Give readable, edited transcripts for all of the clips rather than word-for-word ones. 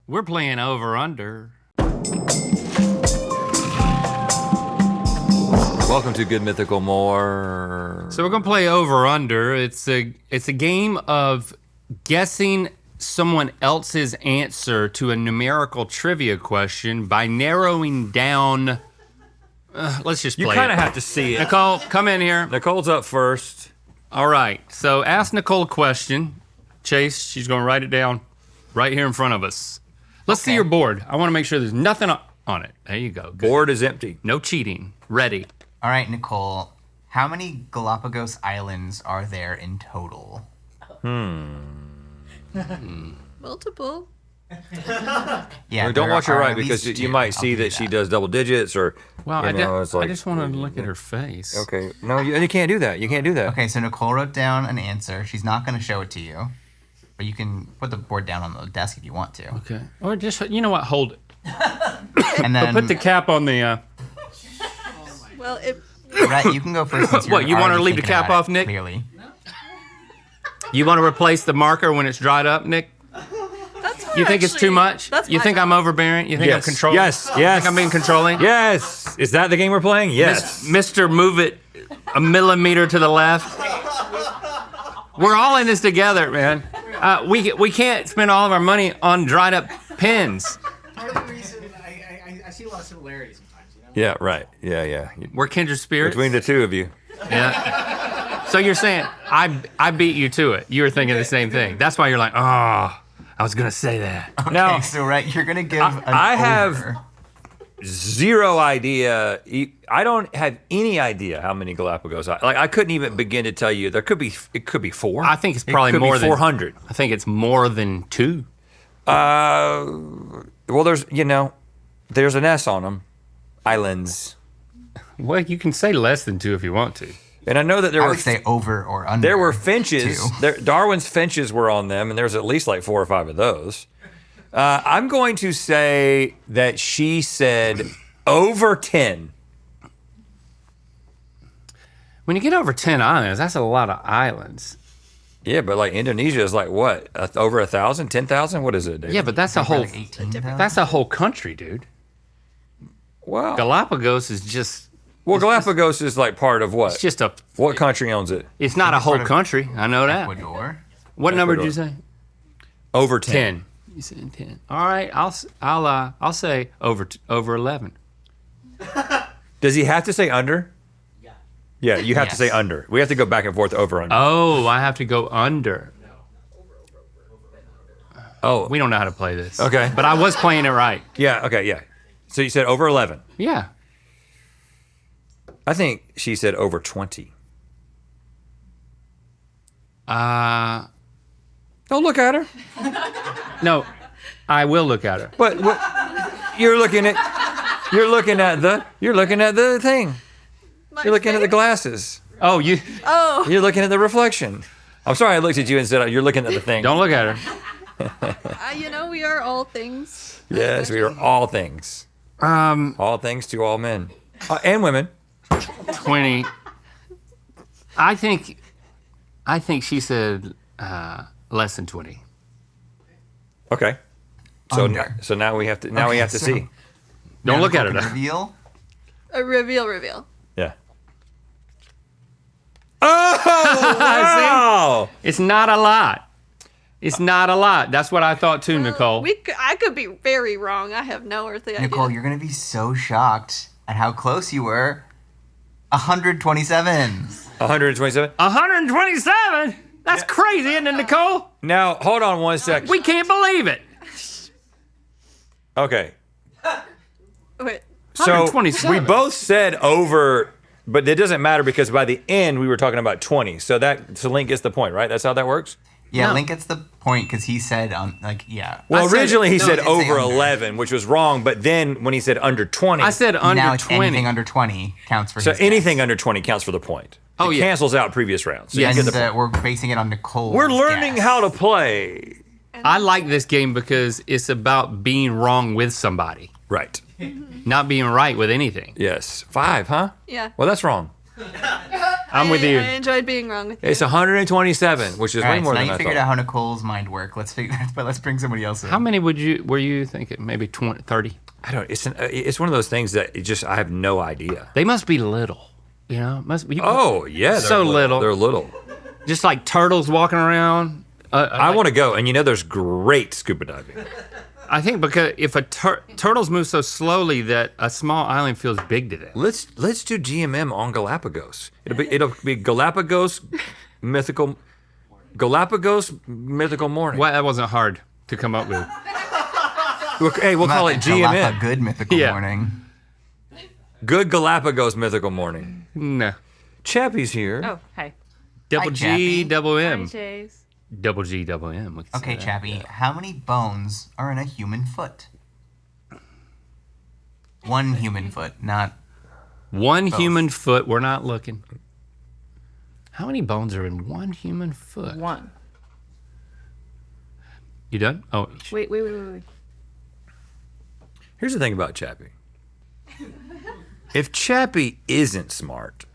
We're playing over under. Welcome to Good Mythical More. So we're gonna play over under. It's a game of guessing someone else's answer to a numerical trivia question by narrowing down. Let's just play. You kind of have to see it. Nicole, come in here. Nicole's up first. All right. So ask Nicole a question. Chase, she's gonna write it down right here in front of us. Let's see your board. I want to make sure there's nothing on it. There you go. Good. Board is empty. No cheating. Ready. All right, Nicole, how many Galapagos Islands are there in total? Multiple. Yeah, Well, don't there watch her are right at because least you two. might I'll see give you that she does double digits or, Well, you know, it's like. I just want to look at her face. Okay, no, you can't do that. You can't do that. Okay, so Nicole wrote down an answer. She's not going to show it to you, but you can put the board down on the desk if you want to. Okay. Or just, you know what? Hold it. And then, Put the cap on the. Well, if Rhett, you can go first. Since What, you're you want her to already leave the thinking cap about it, off, Nick? Clearly. You want to replace the marker when it's dried up, Nick? that's You think it's too much? That's You my think I'm job. overbearing? You think I'm Yes. controlling? Yes. You Yes. think I'm being controlling? Yes. Is that the game we're playing? Yes. Mr. Move it a millimeter to the left. We're all in this together, man. We can't spend all of our money on dried up pens. Part of the reason I see a lot of similarities sometimes, you know? Yeah. Right. Yeah. We're kindred spirits. Between the two of you. Yeah. So you're saying I beat you to it. You were thinking the same thing. That's why you're like, oh, I was gonna say that. Okay, Now, so Rhett, you're going to give an I have- over. Zero idea. I don't have any idea how many Galapagos. I couldn't even begin to tell you. It could be 4. I think it's probably more than 400. I think it's more than 2. Well, there's an S on them. Islands. Well, you can say less than 2 if you want to. And I know that there I were would say over or under. there were finches. Two. Darwin's finches were on them, and there's at least like 4 or 5 of those. I'm going to say that she said over 10. When you get over 10 islands, that's a lot of islands. Yeah, but like Indonesia is like what? Over 1,000, 10,000? What is it, David? Yeah, but that's a whole Like 18,000? that's a whole country, dude. Wow. Galapagos is just Well, Galapagos is like part of what? it's just a What country owns it? it's not a whole part of country. I know that. Ecuador. What number did you Ecuador. say? Over 10. 10. You said 10. All right, I'll say over 11. Does he have to say under? Yeah, you have to Yes. say under. We have to go back and forth over under. Oh, I have to go under. Oh, We don't know how to play this. Okay. But I was playing it right. yeah, okay, yeah. So you said over 11. Yeah. I think she said over 20. Don't look at her. No, I will look at her. But you're looking at the thing. My You're looking at the face? glasses. Oh, you Oh, You're looking at the reflection. I'm sorry I looked at you and said you're looking at the thing. don't look at her. we are all things. Yes, we are all things. All things to all men. And women. 20. I think she said less than 20. Okay. So Under. now we have to so- see. Don't look at her Nicole though. can Reveal. A reveal. Yeah. Oh, wow. It's not a lot. It's not a lot. That's what I thought too, Nicole. I could be very wrong. I have no earthly idea. Nicole, you're going to be so shocked at how close you were. 127. 127. 127? That's crazy, isn't it, Nicole? Now, hold on one second. We can't believe it. Okay. Wait, So 127. we both said over, but it doesn't matter because by the end we were talking about 20. So Link gets the point, right? That's how that works? Yeah, No. Link gets the point because he said, Well, said- originally he no, said I did say over under. 11, which was wrong. But then when he said under 20, I said under now it's 20. anything under 20 counts for so his anything guess. under 20 counts for the point. Oh, it yeah. cancels out previous rounds. So Yes. you And get the point. we're basing it on Nicole. We're learning how to play. I like this game because it's about being wrong with somebody, Right. not being right with anything. Yes. 5, huh? yeah. Well, that's wrong. I'm with I you. enjoyed being wrong with you. It's 127, which is All way right, more so now than you I figured thought. out how Nicole's mind work. Let's bring somebody else in. How many were you thinking? Maybe 20, 30? I don't. It's one of those things that I have no idea. They must be little. You know, must be. Oh yeah, they're So little. They're little. Just like turtles walking around. I want to go, and there's great scuba diving. I think because if turtles move so slowly that a small island feels big to them. Let's do GMM on Galapagos. It'll be Galapagos mythical morning. Well, that wasn't hard to come up with. Hey, we'll call it A GMM. good mythical Yeah. morning. Good Galapagos mythical morning. No. Chappie's here. Oh, hi. Double Hi, G, Chappie. double Hi, M. Chase. Double G, double M. we can say Okay, that. Chappie, how many bones are in a human foot? One human foot, not. One Both. human foot, we're not looking. How many bones are in one human foot? One. You done? Oh, Wait. Here's the thing about Chappie. If Chappie isn't smart,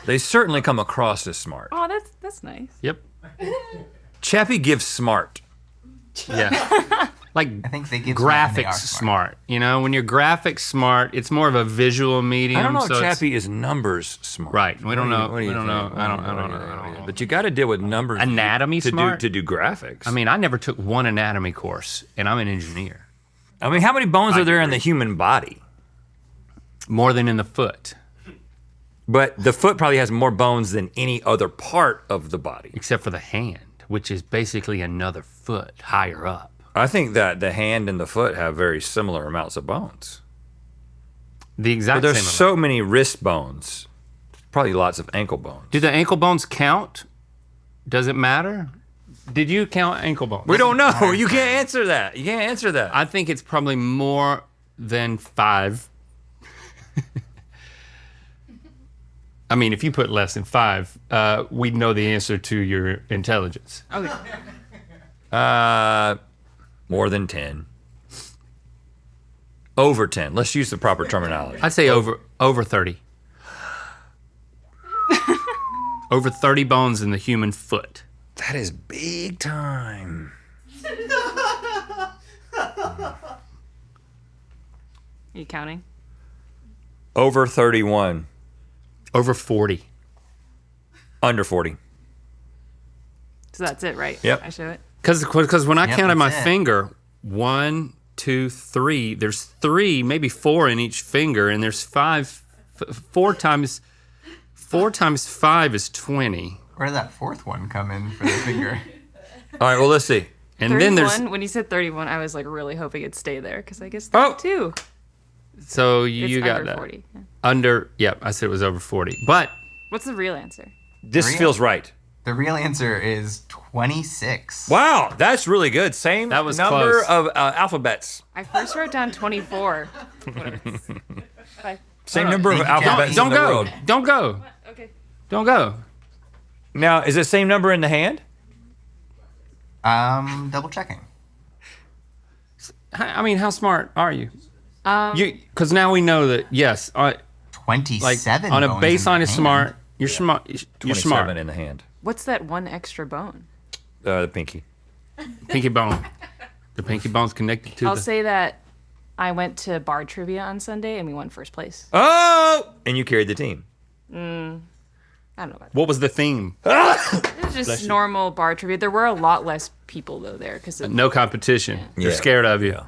they certainly come across as smart. Oh, that's nice. yep. Chappie gives smart. Yeah. Like I think they give smart and they graphics are smart. You know, when you're graphics smart, it's more of a visual medium. I don't know so if it's- Chappie is numbers smart. Right. We don't know. What do you We don't know. think? I don't know. But you got to deal with numbers. Anatomy to smart? to do graphics. I mean, I never took one anatomy course, and I'm an engineer. how many bones are there in the human body? More than in the foot, But the foot probably has more bones than any other part of the body. except for the hand, which is basically another foot higher up. I think that the hand and the foot have very similar amounts of bones. The exact But there's same. so many wrist bones. Probably lots of ankle bones. Do the ankle bones count? Does it matter? Did you count ankle bones? We don't know. You can't answer that. You can't answer that. I think it's probably more than 5. I mean, if you put less than 5, we'd know the answer to your intelligence. Okay. More than 10. Over 10. Let's use the proper terminology. I'd say over 30. Over 30 bones in the human foot. That is big time. You counting? Over 31. Over 40. Under 40. So that's it, right? Yep. I show it. Because when I Yep, counted my that's it. finger, 1, 2, 3. There's 3, maybe 4 in each finger, and there's 5. 4 times 5 is 20. Where did that fourth one come in for the finger? All right, well, let's see. And 31, then there's when you said 31, I was like really hoping it'd stay there because I guess Oh! that too. so It's you got under that 40. Yeah. under. Yep, I said it was over 40. But What's the real answer? This Three? feels right. The real answer is 26. Wow, that's really good. Same That was number close. of alphabets. I first wrote down 24. Whatever. Bye. Same number of Thank you, alphabets don't in the go. world. Don't go. Okay. Don't go. Now, is it same number in the hand? Double checking. I mean, how smart are you? Um, Because now we know that yes, 27 like on a bones in baseline the of hand. smart. You're smart. You're 27 smart. in the hand. what's that one extra bone? The pinky. Pinky bone. The pinky bone's connected to I'll the. say that I went to bar trivia on Sunday and we won first place. Oh! And you carried the team. I don't know about What was the theme? that. It was just normal bar trivia. There were a lot less people though there because No competition. They're Yeah. scared of you.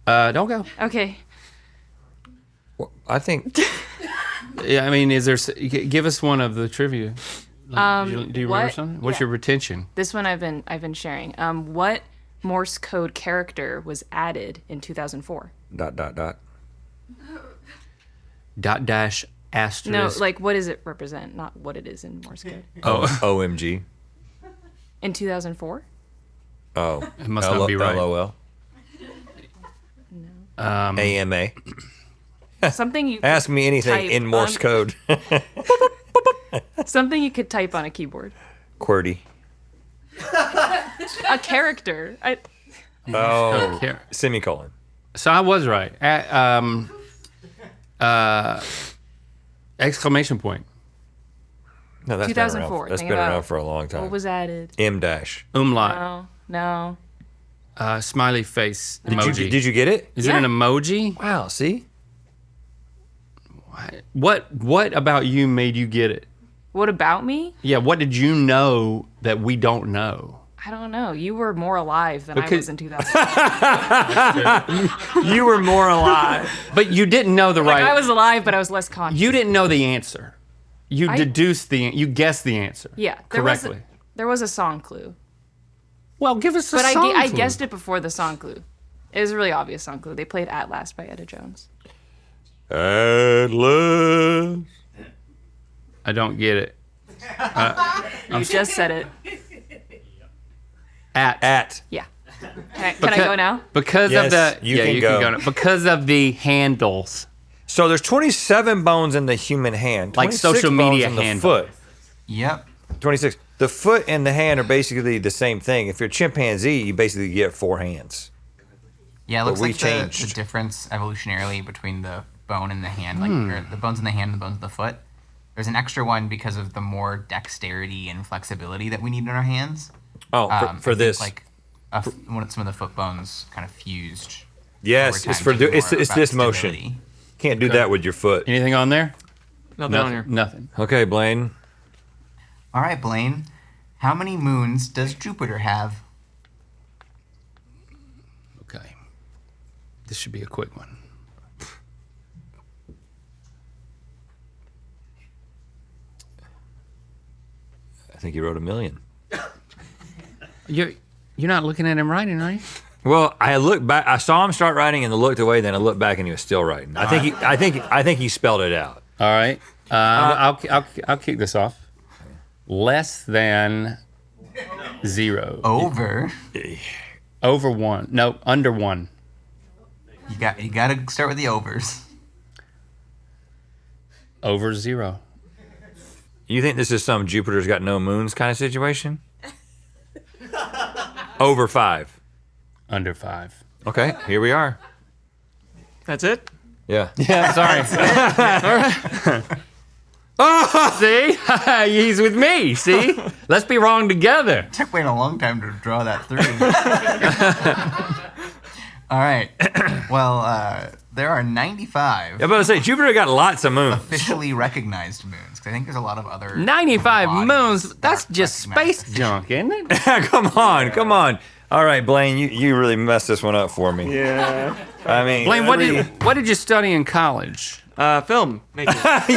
Don't go. okay. Well, I think Yeah, I mean, is there? Give us one of the trivia. Do you remember what- something? What's yeah. your retention? This one I've been sharing. What Morse code character was added in 2004? ... Dot dash No, asterisk. like what does it represent? Not what it is in Morse code. OMG. In 2004? Oh. It must not be right. LOL. AMA. Something you Ask me anything type in Morse on- code. something you could type on a keyboard. QWERTY. A character. Oh. Here. Semicolon. So I was right. Exclamation point. No, that's 2004. That's Think been about around for a long time. What was added? M dash. Umlaut. No. Smiley face emoji. Did you get it? Is it an emoji? Wow. See. What about you made you get it? What about me? Yeah, what did you know that we don't know? I don't know. You were more alive than I Because- was in 2000. You were more alive. But you didn't know the Like, right. I was alive, but I was less conscious. You didn't know the answer. You you guessed the answer. Yeah. Correctly. There was a song clue. Well, give us a But song I clue. guessed it before the song clue. It was a really obvious song clue. They played At Last by Etta Jones. Atlas. I don't get it. You just said it. At. Yeah. Can I go now? Because Yes, of the you can go. now. Because of the handles. So there's 27 bones in the human hand. Like 26 social bones media in the handle. foot. Yep. 26. The foot and the hand are basically the same thing. If you're a chimpanzee, you basically get 4 hands. Yeah, it looks we like changed. the difference evolutionarily between the bone and the hand, like or the bones in the hand and the bones of the foot. There's an extra one because of the more dexterity and flexibility that we need in our hands. Oh, I for think, this. like some of the foot bones kind of fused. Yes, over it's time for to be it's more it's about this motion. stability. Can't do that with your foot. Anything on there? Nothing on here. Nothing. Okay, Blaine. All right, Blaine. How many moons does Jupiter have? Okay. This should be a quick one. I think he wrote 1,000,000. You're not looking at him writing, are you? Well, I looked back. I saw him start writing, and I looked away. Then I looked back, and he was still writing. I think he spelled it out. All right. I'll kick this off. Less than 0. Over. Over 1. No, under 1. You got to start with the overs. Over 0. You think this is some Jupiter's got no moons kind of situation? Over 5. Under 5. Okay, here we are. That's it? Yeah. Yeah, sorry. See? He's with me, see? Let's be wrong together. Took Wayne a long time to draw that through. All right. Well, there are 95 I'm about to say Jupiter got lots of moons. officially recognized moons. 'Cause I think there's a lot of other 95 bodies moons. that That's aren't just recognized space junk, isn't it? Come on. All right, Blaine, you really messed this one up for me. Yeah. I mean, Blaine, what did you study in college? Film making. yeah.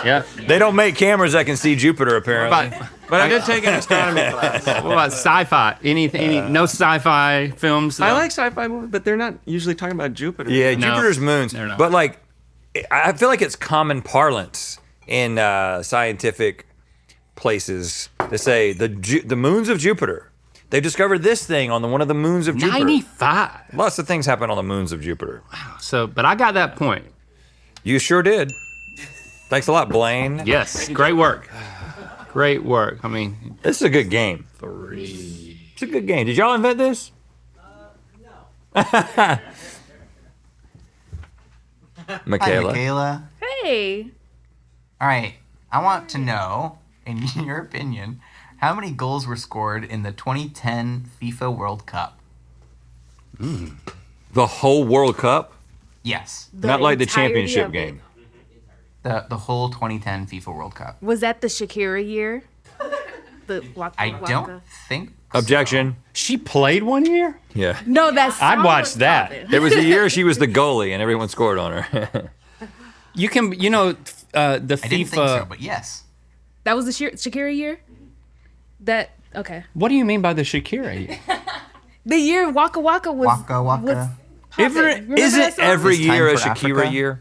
Yeah. They don't make cameras that can see Jupiter, apparently. But I did take an astronomy class. What about sci-fi? Any no sci-fi films? I like sci-fi movies, but they're not usually talking about Jupiter. Yeah, No, Jupiter's moons. they're not. But like, I feel like it's common parlance in scientific places to say the moons of Jupiter. They discovered this thing on one of the moons of Jupiter. 95. Lots of things happen on the moons of Jupiter. So, but I got that point. You sure did. Thanks a lot, Blaine. Yes, great work. Great work. I mean, This is a good game. 3. It's a good game. Did y'all invent this? Hi, Michaela. Michaela. Hey. All right. I want to know, in your opinion, how many goals were scored in the 2010 FIFA World Cup? The whole World Cup? Yes. Not like the entirety championship of it. game. The whole 2010 FIFA World Cup. Was that the Shakira year? The Waka I Waka? don't think Objection. She played 1 year? Yeah. No, that's. I'd watch that. It was the year she was the goalie and everyone scored on her. You can, the I didn't think so, FIFA. but yes. That was the Shakira year. That okay. What do you mean by the Shakira year? The year Waka Waka was. Waka Waka. Was poppin'. Remember that Isn't song? every It's time year a for Shakira Africa. year?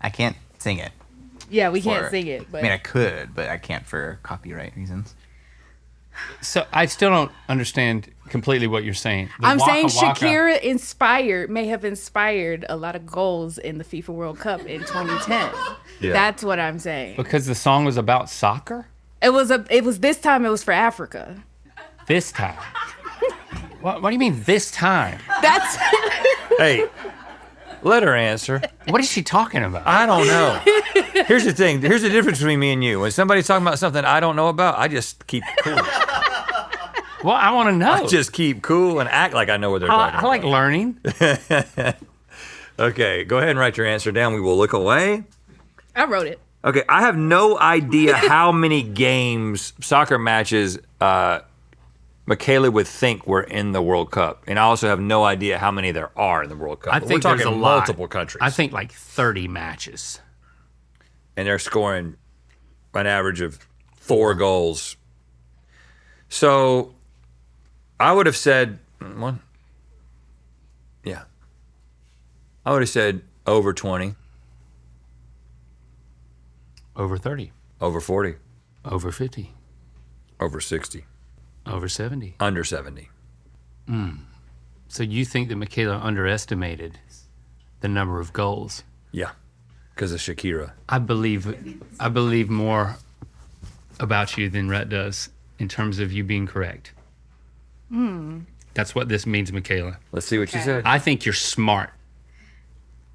I can't sing it. Yeah, we can't for- sing it, but I mean, I could, but I can't for copyright reasons. So I still don't understand completely what you're saying. The I'm saying Waka Waka- Shakira may have inspired a lot of goals in the FIFA World Cup in 2010. Yeah. That's what I'm saying. Because the song was about soccer? It was this time. It was for Africa. This time. What do you mean this time? That's Hey, Let her answer. What is she talking about? I don't know. Here's the thing. Here's the difference between me and you. When somebody's talking about something I don't know about, I just keep cool. Well, I want to know. I just keep cool and act like I know what they're talking I like about. learning. Okay, go ahead and write your answer down. We will look away. I wrote it. Okay, I have no idea how many games, soccer matches, Michaela would think were in the World Cup. And I also have no idea how many there are in the World Cup. I But think we're talking there's a lot. multiple countries. I think like 30 matches. And they're scoring an average of 4 goals. So I would have said, one. Yeah. I would have said over 20, Over 30. over 40, Over 50. over 60, Over 70. under 70. So you think that Michaela underestimated the number of goals? Yeah, because of Shakira. I believe more about you than Rhett does in terms of you being correct. That's what this means, Michaela. Let's see what she said. I think you're smart.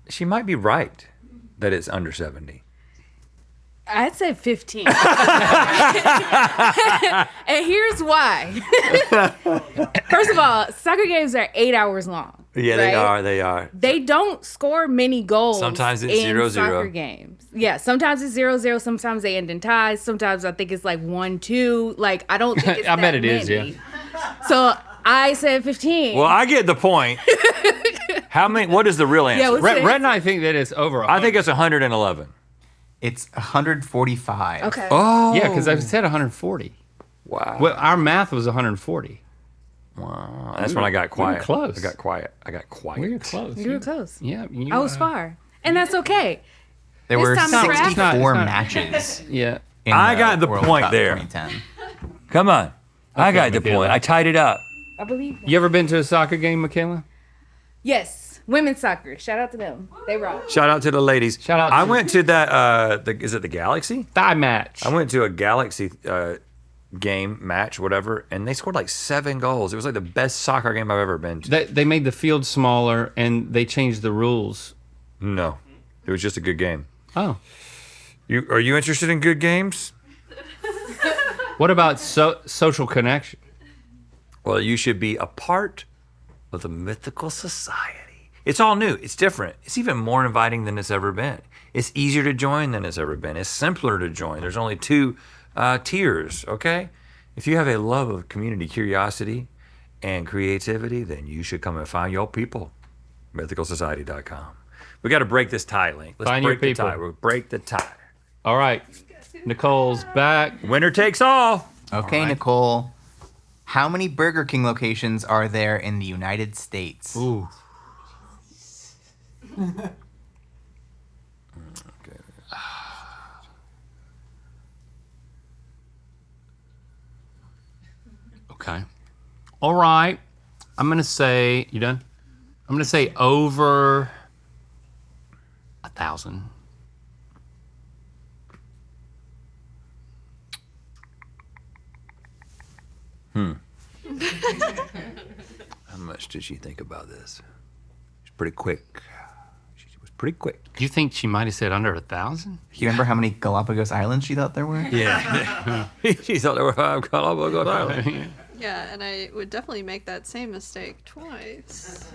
She might be right that it's under 70. I'd say 15. And here's why. First of all, soccer games are 8 hours long. Yeah, right? they are. They don't score many goals. Sometimes it's in 0-0. soccer games. Yeah, sometimes it's 0-0. Sometimes they end in ties. Sometimes I think it's like 1-2. Like I don't think it's I bet that it is, many. So I said 15. Well, I get the point. How many? What is the real answer? Yeah, what's Rhett it? and I think that it's over. I think it's 111. It's 145. Okay. Oh, Yeah, because I've said 140. wow. Well, our math was 140. Wow. That's when I got quiet. close. I got quiet. I got quiet. We were close. You were close. Yeah. You, I was far. And that's okay. There This were time it's for 64 It's not- matches. Yeah. In I got the World point Cup there. 2010. Come on. I got the Michaela. point. I tied it up. I believe that. You ever been to a soccer game, Michaela? Yes. Women's soccer. Shout out to them. They rock. Shout out to the ladies. Shout out I to- went to that, is it the Galaxy? Thigh match. I went to a Galaxy game, match, whatever, and they scored like 7 goals. It was like the best soccer game I've ever been to. They made the field smaller and they changed the rules. No, it was just a good game. Oh. Are you interested in good games? What about social connection? Well, you should be a part of the Mythical Society. It's all new. It's different. It's even more inviting than it's ever been. It's easier to join than it's ever been. It's simpler to join. There's only 2 tiers, okay? If you have a love of community curiosity and creativity, then you should come and find your people. MythicalSociety.com. We got to break this tie, Link. Let's Find your break the people. tie. We'll break the tie. All right. Nicole's back. Winner takes all. Okay, Nicole. How many Burger King locations are there in the United States? Ooh. Okay. All right. I'm going to say, you done? I'm going to say over 1,000. How much did she think about this? She's pretty quick. She was pretty quick. Do you think she might have said under 1,000? Do you remember how many Galapagos Islands she thought there were? Yeah. She thought there were 5 Galapagos Islands. Yeah, and I would definitely make that same mistake twice.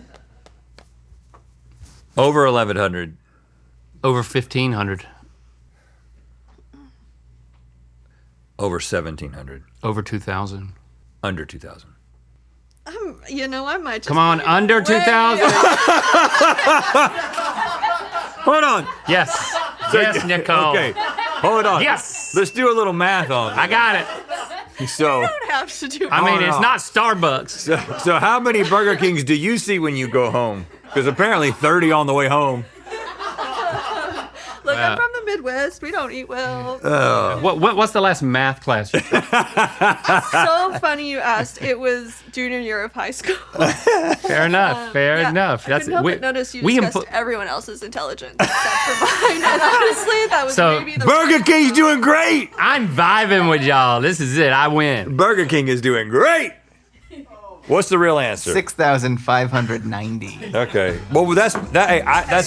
Over 1,100. Over 1,500. Over 1,700. Over 2,000. Under 2,000. I might just Come on, be under way- 2,000. Hold on. Yes. Yes, Nicole. Okay. Hold on. Yes. Let's do a little math on I got it. it. So, Don't have to do. I mean, Hold it's on. not Starbucks. so how many Burger Kings do you see when you go home? Because apparently 30 on the way home. Look, I'm from the Midwest. We don't eat well. What's the last math class you took? So funny you asked. It was junior year of high school. Fair enough. Fair Yeah, enough. I couldn't help but notice you we discussed everyone else's intelligence except for mine. And honestly, that was So, maybe the Burger King's doing great. I'm vibing with y'all. This is it. I win. Burger King is doing great. What's the real answer? 6,590. Okay. Well, that's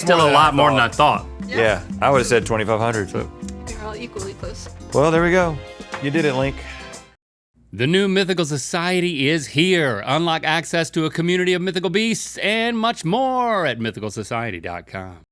Still a lot more than I thought. Yeah, I would have said 2,500. They're all equally close. Well, there we go. You did it, Link. The new Mythical Society is here. Unlock access to a community of mythical beasts and much more at mythicalsociety.com.